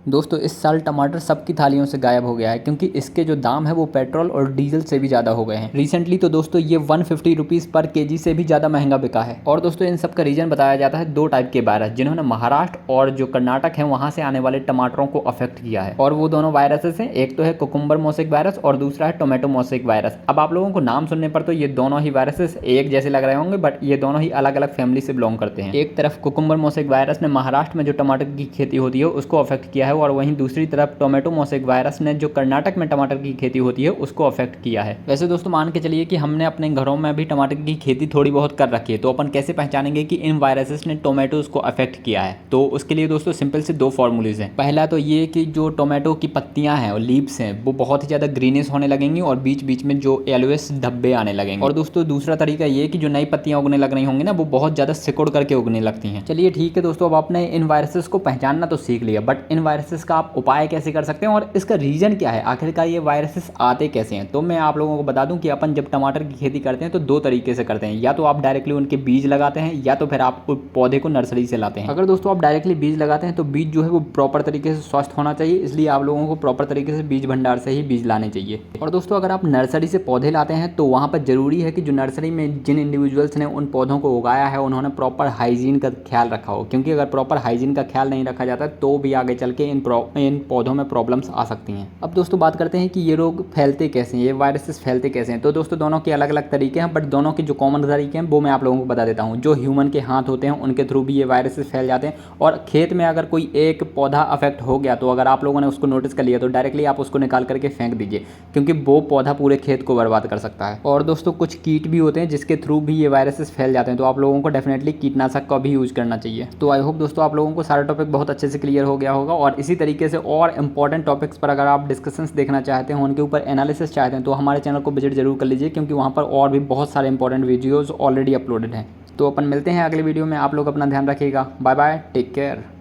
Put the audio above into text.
दोस्तों इस साल टमाटर सबकी थालियों से गायब हो गया है क्योंकि इसके जो दाम है वो पेट्रोल और डीजल से भी ज़्यादा हो गए हैं। रिसेंटली तो दोस्तों ये 150 रुपीज़ पर केजी से भी ज़्यादा महंगा बिका है। और दोस्तों इन सब का रीजन बताया जाता है दो टाइप के वायरस जिन्होंने महाराष्ट्र और जो कर्नाटक है वहाँ से आने वाले टमाटरों को अफेक्ट किया है। और वो दोनों वायरसेस हैं, एक तो है कुकुम्बर मोसेक वायरस और दूसरा है टोमेटो मोसेक वायरस। अब आप लोगों को नाम सुनने पर तो ये दोनों ही वायरसेस एक जैसे लग रहे होंगे, बट ये दोनों ही अलग अलग फैमिली से बिलोंग करते हैं। एक तरफ कुकुम्बर मोसेक वायरस ने महाराष्ट्र में जो टमाटर की खेती होती है उसको अफेक्ट किया है, और वहीं दूसरी तरफ टोमेटो मोसेक वायरस ने जो कर्नाटक में टमाटर की खेती होती है उसको अफेक्ट किया है। वैसे दोस्तों मान के चलिए कि हमने अपने घरों में भी टमाटर की खेती थोड़ी बहुत कर रखी है, तो अपन कैसे पहचानेंगे कि इन वायरसेस ने टोमेटोज को अफेक्ट किया है? तो उसके लिए दोस्तों सिंपल से दो फॉर्मूलेज हैं। पहला तो ये कि जो टोमेटो की पत्तियां हैं और लीव्स हैं वो बहुत ही ज़्यादा ग्रीनिश होने लगेंगी और बीच बीच में जो येलोइश धब्बे आने लगेंगे। और दोस्तों दूसरा तरीका ये कि जो नई पत्तियां उगने लग रही होंगी ना वो बहुत ज़्यादा सिकुड़ करके उगने लगती हैं। चलिए ठीक है दोस्तों, अब आपने इन वायरसेस को पहचानना तो सीख लिया, बट इन वायरसेस का आप उपाय कैसे कर सकते हैं और इसका रीजन क्या है, आखिरकार ये वायरसेस आते कैसे हैं? तो मैं आप लोगों को बता दूं कि अपन जब टमाटर की खेती करते हैं तो दो तरीके से करते हैं। या तो आप डायरेक्टली उनके बीज लगाते हैं या तो फिर आप पौधे को नर्सरी से लाते हैं। अगर दोस्तों आप डायरेक्टली बीज लगाते हैं तो बीज जो है वो प्रॉपर तरीके से स्वस्थ होना चाहिए, इसलिए आप लोगों को प्रॉपर तरीके से बीज भंडार से ही बीज लाने चाहिए। और दोस्तों अगर आप नर्सरी से पौधे लाते हैं तो वहाँ पर जरूरी है कि जो नर्सरी में जिन इंडिविजुअल्स ने उन पौधों को उगाया है उन्होंने प्रॉपर हाइजीन का ख्याल रखा हो, क्योंकि अगर प्रॉपर हाइजीन का ख्याल नहीं रखा जाता तो भी आगे चल के इन पौधों में प्रॉब्लम्स आ सकती हैं। अब दोस्तों बात करते हैं कि ये रोग फैलते कैसे हैं, ये वायरसेस फैलते कैसे हैं। तो दोस्तों दोनों के अलग अलग तरीके हैं, बट दोनों के जो कॉमन तरीके हैं वो मैं आप लोगों को बता देता हूँ। जो ह्यूमन के हाथ होते हैं उनके थ्रू भी ये वायरसेस फैल जाते हैं, और खेत में अगर कोई एक पौधा अफेक्ट हो गया तो अगर आप लोगों ने उसको नोटिस कर लिया तो डायरेक्टली आप उसको निकाल करके फेंक दीजिए, क्योंकि वो पौधा पूरे खेत को बर्बाद कर सकता है। और दोस्तों कुछ कीट भी होते हैं जिसके थ्रू भी ये वायरसेस फैल जाते हैं, तो आप लोगों को डेफिनेटली कीटनाशक का भी यूज करना चाहिए। तो आई होप दोस्तों आप लोगों को सारा टॉपिक बहुत अच्छे से क्लियर हो गया होगा, और इसी तरीके से और इंपॉर्टेंट टॉपिक्स पर अगर आप डिस्कशंस देखना चाहते हैं, उनके ऊपर एनालिसिस चाहते हैं, तो हमारे चैनल को विजिट जरूर कर लीजिए, क्योंकि वहाँ पर और भी बहुत सारे इंपॉर्टेंट वीडियोज़ ऑलरेडी अपलोडेड हैं। तो अपन मिलते हैं अगले वीडियो में, आप लोग अपना ध्यान रखिएगा। Bye bye, take care.